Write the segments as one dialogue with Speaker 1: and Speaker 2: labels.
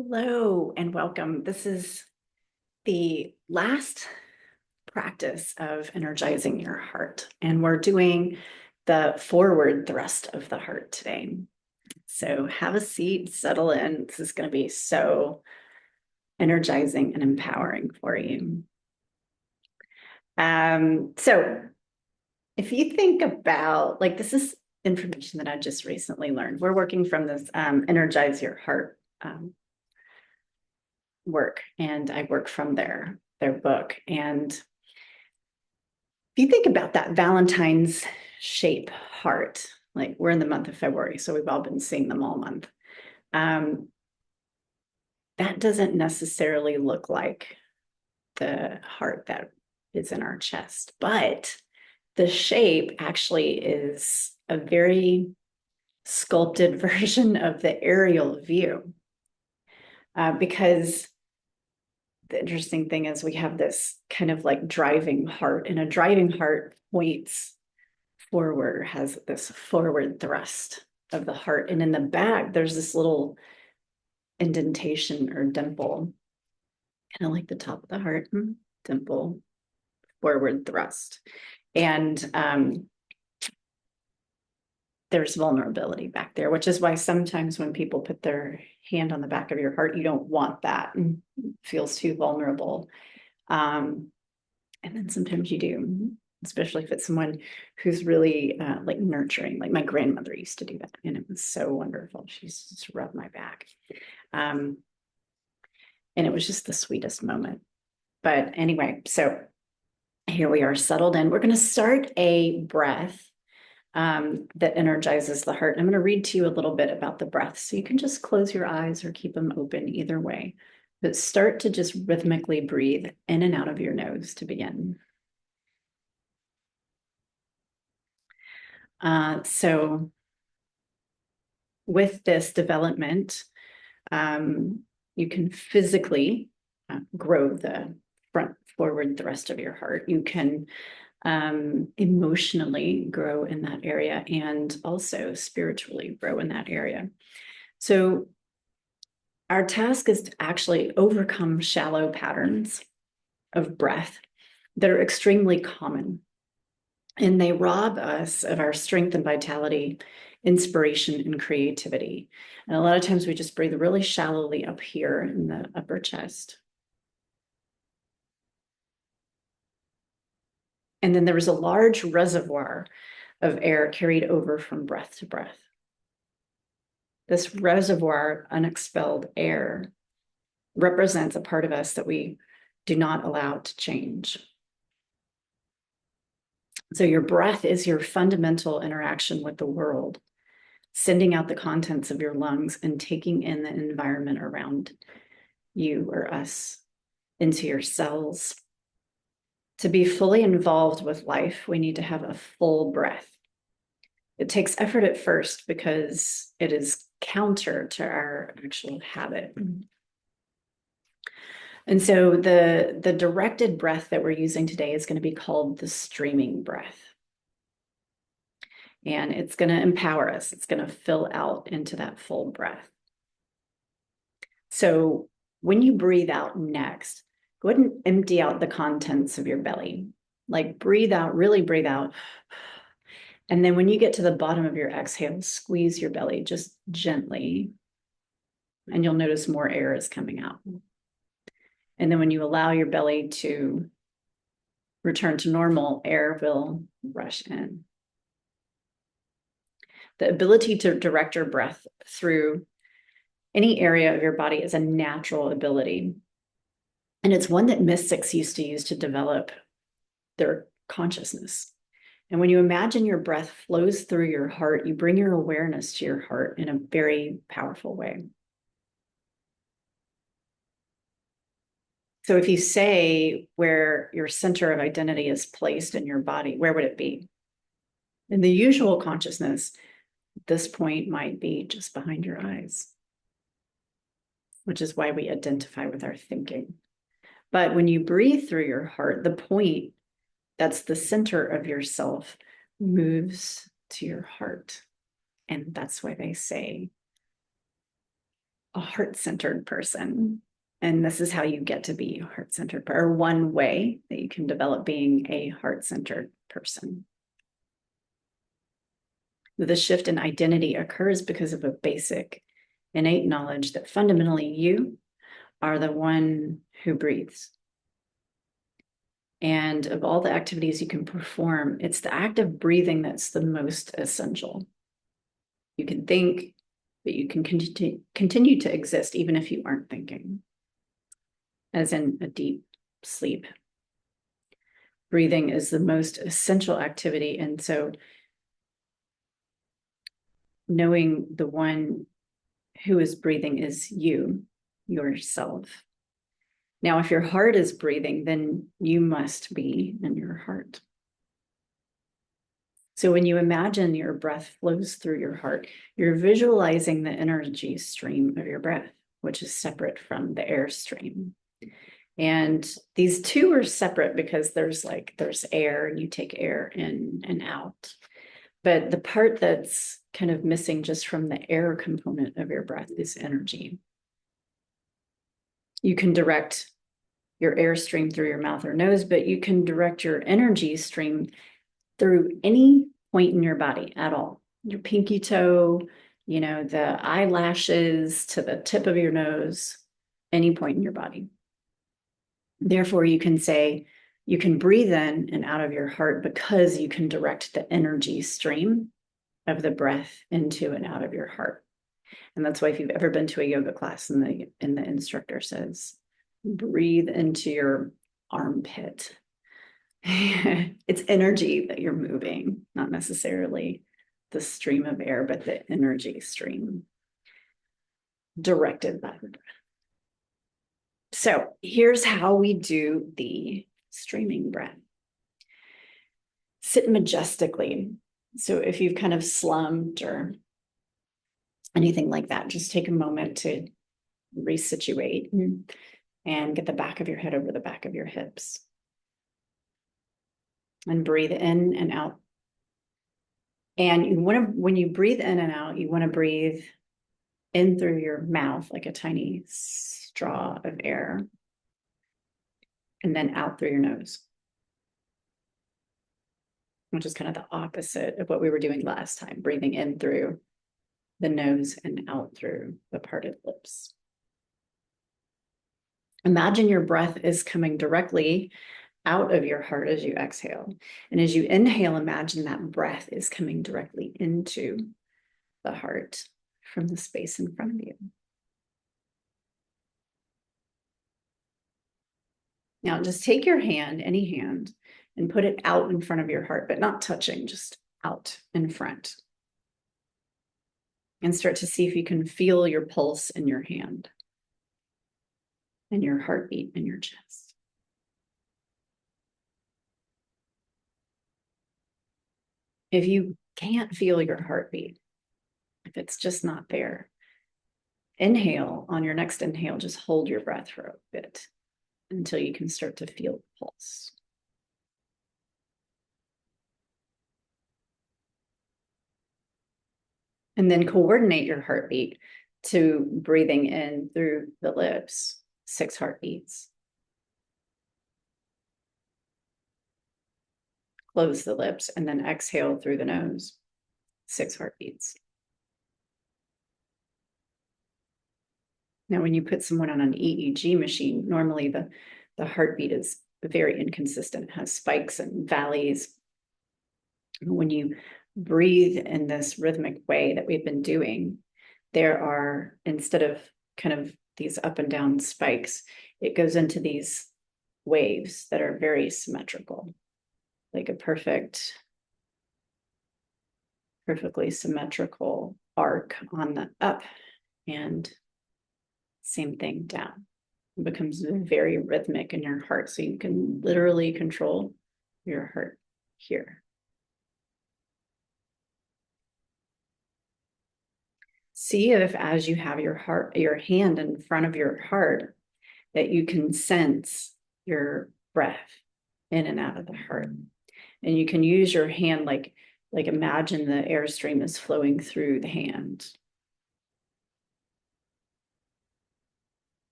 Speaker 1: Hello and welcome. This is the last practice of energizing your heart, and we're doing the forward thrust of the heart today. So have a seat, settle in. This is going to be so energizing and empowering for you. So if you think about, like, this is information that I just recently learned. We're working from this Energize Your Heart work, and I work from their book. And if you think about that Valentine's shape heart, like we're in the month of February, so we've all been seeing them all month. That doesn't necessarily look like the heart that is in our chest, but the shape actually is a very sculpted version of the aerial view. Because the interesting thing is we have this kind of like driving heart, and a driving heart points forward, has this forward thrust of the heart. And in the back, there's this little indentation or dimple, kind of like the top of the heart, dimple, forward thrust. And there's vulnerability back there, which is why sometimes when people put their hand on the back of your heart, you don't want that. And it feels too vulnerable. And then sometimes you do, especially if it's someone who's really like nurturing. Like my grandmother used to do that, and it was so wonderful. She used to just rub my back. And it was just the sweetest moment. But anyway, so here we are settled in. We're going to start a breath that energizes the heart. I'm going to read to you a little bit about the breath. So you can just close your eyes or keep them open either way. But start to just rhythmically breathe in and out of your nose to begin. So with this development, you can physically grow the front forward thrust of your heart. You can emotionally grow in that area, and also spiritually grow in that area. So our task is to actually overcome shallow patterns of breath that are extremely common, and they rob us of our strength and vitality, inspiration, and creativity. And a lot of times we just breathe really shallowly up here in the upper chest. And then there was a large reservoir of air carried over from breath to breath. This reservoir of unexpelled air represents a part of us that we do not allow to change. So your breath is your fundamental interaction with the world, sending out the contents of your lungs and taking in the environment around you or us into your cells. To be fully involved with life, we need to have a full breath. It takes effort at first because it is counter to our actual habit. And so the directed breath that we're using today is going to be called the streaming breath. And it's going to empower us. It's going to fill out into that full breath. So when you breathe out next, go ahead and empty out the contents of your belly. Like breathe out, really breathe out. And then when you get to the bottom of your exhale, squeeze your belly just gently. And you'll notice more air is coming out. And then when you allow your belly to return to normal, air will rush in. The ability to direct your breath through any area of your body is a natural ability. And it's one that mystics used to use to develop their consciousness. And when you imagine your breath flows through your heart, you bring your awareness to your heart in a very powerful way. So if you say where your center of identity is placed in your body, where would it be? In the usual consciousness, this point might be just behind your eyes, which is why we identify with our thinking. But when you breathe through your heart, the point that's the center of yourself moves to your heart. And that's why they say a heart-centered person. And this is how you get to be a heart-centered, or one way that you can develop being a heart-centered person. The shift in identity occurs because of a basic innate knowledge that fundamentally you are the one who breathes. And of all the activities you can perform, it's the act of breathing that's the most essential. You can think, but you can continue to exist even if you aren't thinking, as in a deep sleep. Breathing is the most essential activity. And so knowing the one who is breathing is you, yourself. Now, if your heart is breathing, then you must be in your heart. So when you imagine your breath flows through your heart, you're visualizing the energy stream of your breath, which is separate from the air stream. And these two are separate because there's air and you take air in and out. But the part that's kind of missing just from the air component of your breath is energy. You can direct your air stream through your mouth or nose, but you can direct your energy stream through any point in your body at all. Your pinky toe, the eyelashes to the tip of your nose, any point in your body. Therefore, you can say, you can breathe in and out of your heart because you can direct the energy stream of the breath into and out of your heart. And that's why if you've ever been to a yoga class and the instructor says, breathe into your armpit. It's energy that you're moving, not necessarily the stream of air, but the energy stream directed by the breath. So here's how we do the streaming breath. Sit majestically. So if you've kind of slumped or anything like that, just take a moment to resituate and get the back of your head over the back of your hips. And breathe in and out. And you want to, when you breathe in and out, you want to breathe in through your mouth like a tiny straw of air, and then out through your nose, which is kind of the opposite of what we were doing last time, breathing in through the nose and out through the parted lips. Imagine your breath is coming directly out of your heart as you exhale. And as you inhale, imagine that breath is coming directly into the heart from the space in front of you. Now just take your hand, any hand, and put it out in front of your heart, but not touching, just out in front. And start to see if you can feel your pulse in your hand and your heartbeat in your chest. If you can't feel your heartbeat, if it's just not there, inhale. On your next inhale, just hold your breath for a bit until you can start to feel the pulse. And then coordinate your heartbeat to breathing in through the lips, 6 heartbeats. Close the lips and then exhale through the nose, 6 heartbeats. Now, when you put someone on an EEG machine, normally the heartbeat is very inconsistent. It has spikes and valleys. When you breathe in this rhythmic way that we've been doing, there are, instead of kind of these up and down spikes, it goes into these waves that are very symmetrical, like a perfectly symmetrical arc on the up, and same thing down. It becomes very rhythmic in your heart, so you can literally control your heart here. See if, as you have your hand in front of your heart, that you can sense your breath in and out of the heart. And you can use your hand like imagine the airstream is flowing through the hand.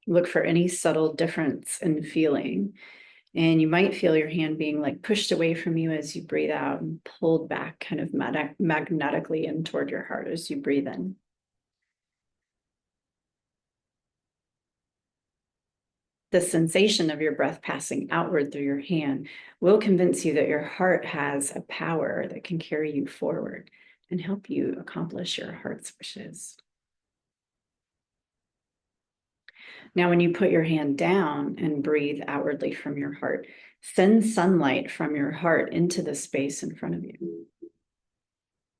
Speaker 1: Look for any subtle difference in feeling. And you might feel your hand being like pushed away from you as you breathe out and pulled back kind of magnetically in toward your heart as you breathe in. The sensation of your breath passing outward through your hand will convince you that your heart has a power that can carry you forward and help you accomplish your heart's wishes. Now, when you put your hand down and breathe outwardly from your heart, send sunlight from your heart into the space in front of you.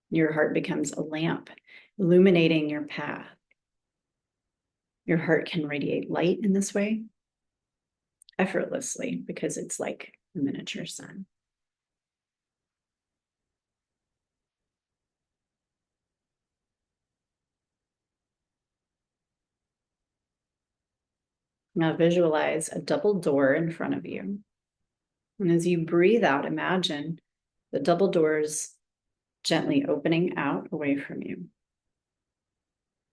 Speaker 1: Your heart becomes a lamp, illuminating your path. Your heart can radiate light in this way effortlessly because it's like a miniature sun. Now visualize a double door in front of you. And as you breathe out, imagine the double doors gently opening out away from you,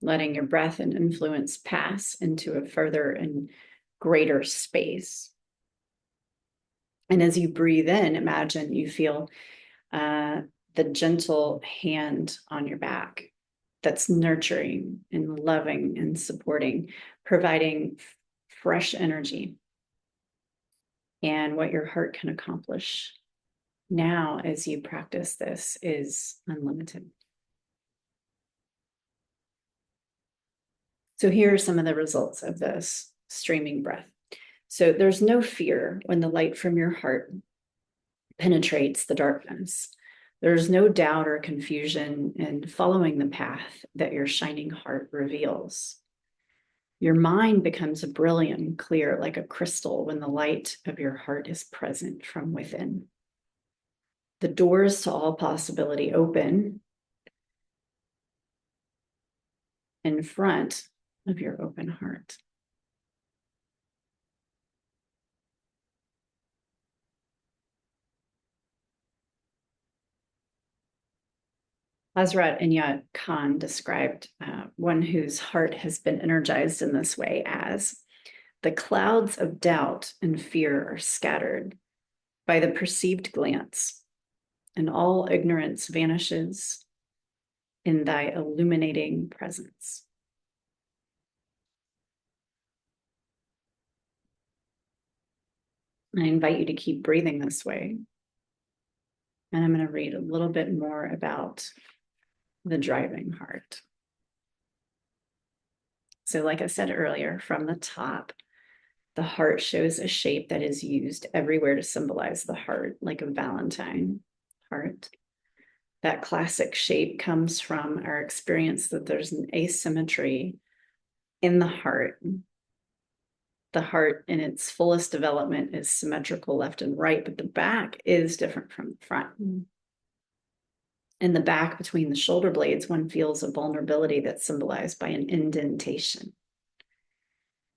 Speaker 1: letting your breath and influence pass into a further and greater space. And as you breathe in, imagine you feel the gentle hand on your back that's nurturing and loving and supporting, providing fresh energy. And what your heart can accomplish now as you practice this is unlimited. So here are some of the results of this streaming breath. So there's no fear when the light from your heart penetrates the darkness. There's no doubt or confusion in following the path that your shining heart reveals. Your mind becomes brilliant and clear like a crystal when the light of your heart is present from within. The doors to all possibility open in front of your open heart. Hazrat Inyat Khan described one whose heart has been energized in this way as the clouds of doubt and fear are scattered by the perceived glance, and all ignorance vanishes in thy illuminating presence. I invite you to keep breathing this way. And I'm going to read a little bit more about the driving heart. So, like I said earlier, from the top, the heart shows a shape that is used everywhere to symbolize the heart, like a Valentine heart. That classic shape comes from our experience that there's an asymmetry in the heart. The heart in its fullest development is symmetrical left and right, but the back is different from the front. In the back between the shoulder blades, one feels a vulnerability that's symbolized by an indentation.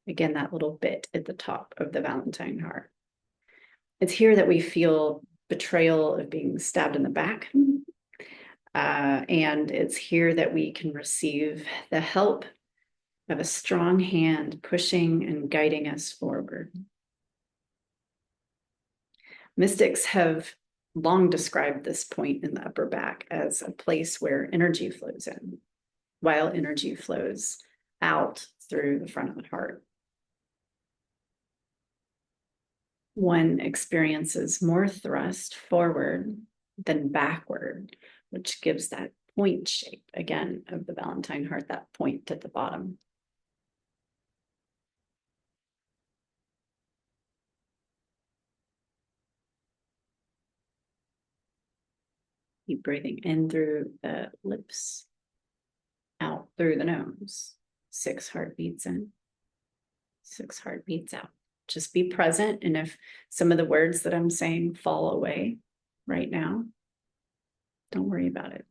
Speaker 1: Again, that little bit at the top of the Valentine heart. It's here that we feel betrayal of being stabbed in the back. And it's here that we can receive the help of a strong hand pushing and guiding us forward. Mystics have long described this point in the upper back as a place where energy flows in, while energy flows out through the front of the heart. One experiences more thrust forward than backward, which gives that point shape, again, of the Valentine heart, that point at the bottom. Keep breathing in through the lips, out through the nose. 6 heartbeats in, 6 heartbeats out. Just be present. And if some of the words that I'm saying fall away right now, don't worry about it.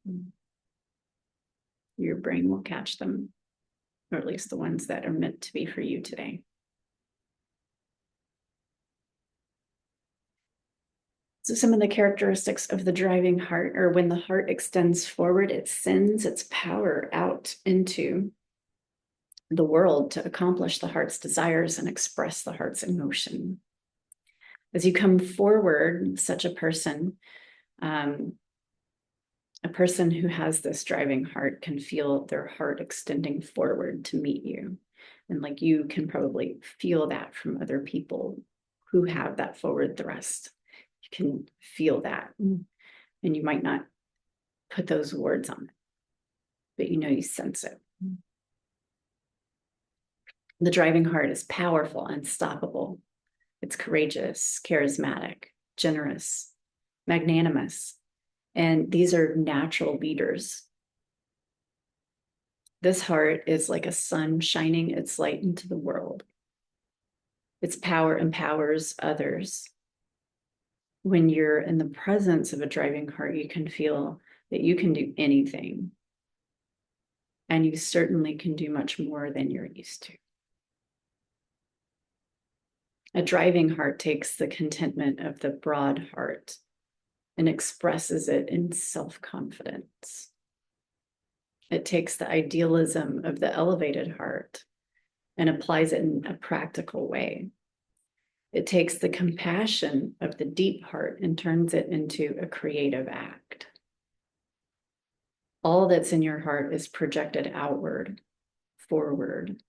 Speaker 1: Your brain will catch them, or at least the ones that are meant to be for you today. So some of the characteristics of the driving heart, or when the heart extends forward, it sends its power out into the world to accomplish the heart's desires and express the heart's emotion. As you come forward, such a person who has this driving heart can feel their heart extending forward to meet you. And like you can probably feel that from other people who have that forward thrust. You can feel that. And you might not put those words on it, but you sense it. The driving heart is powerful, unstoppable. It's courageous, charismatic, generous, magnanimous. And these are natural leaders. This heart is like a sun shining its light into the world. Its power empowers others. When you're in the presence of a driving heart, you can feel that you can do anything. And you certainly can do much more than you're used to. A driving heart takes the contentment of the broad heart and expresses it in self-confidence. It takes the idealism of the elevated heart and applies it in a practical way. It takes the compassion of the deep heart and turns it into a creative act. All that's in your heart is projected outward, forward,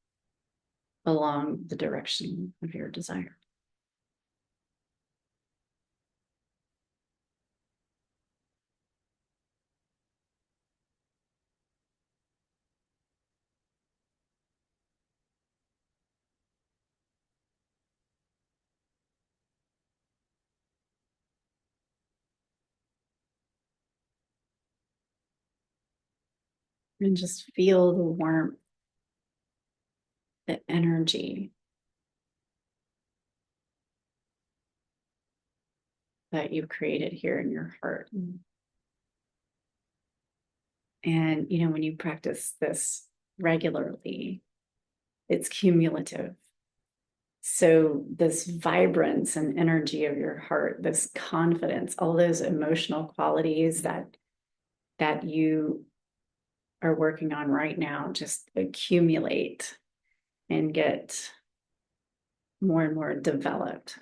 Speaker 1: along the direction of your desire. And just feel the warmth, the energy that you've created here in your heart. And, when you practice this regularly, it's cumulative. So this vibrance and energy of your heart, this confidence, all those emotional qualities that you are working on right now just accumulate and get more and more developed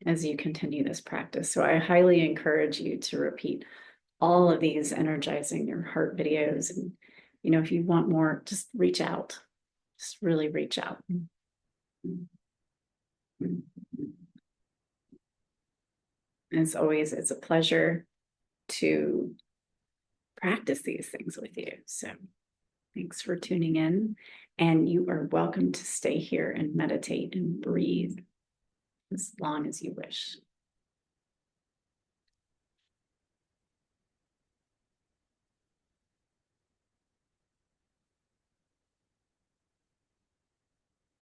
Speaker 1: as you continue this practice. So I highly encourage you to repeat all of these Energizing Your Heart videos. And, if you want more, just reach out. Just really reach out. As always, it's a pleasure to practice these things with you. So thanks for tuning in. And you are welcome to stay here and meditate and breathe as long as you wish.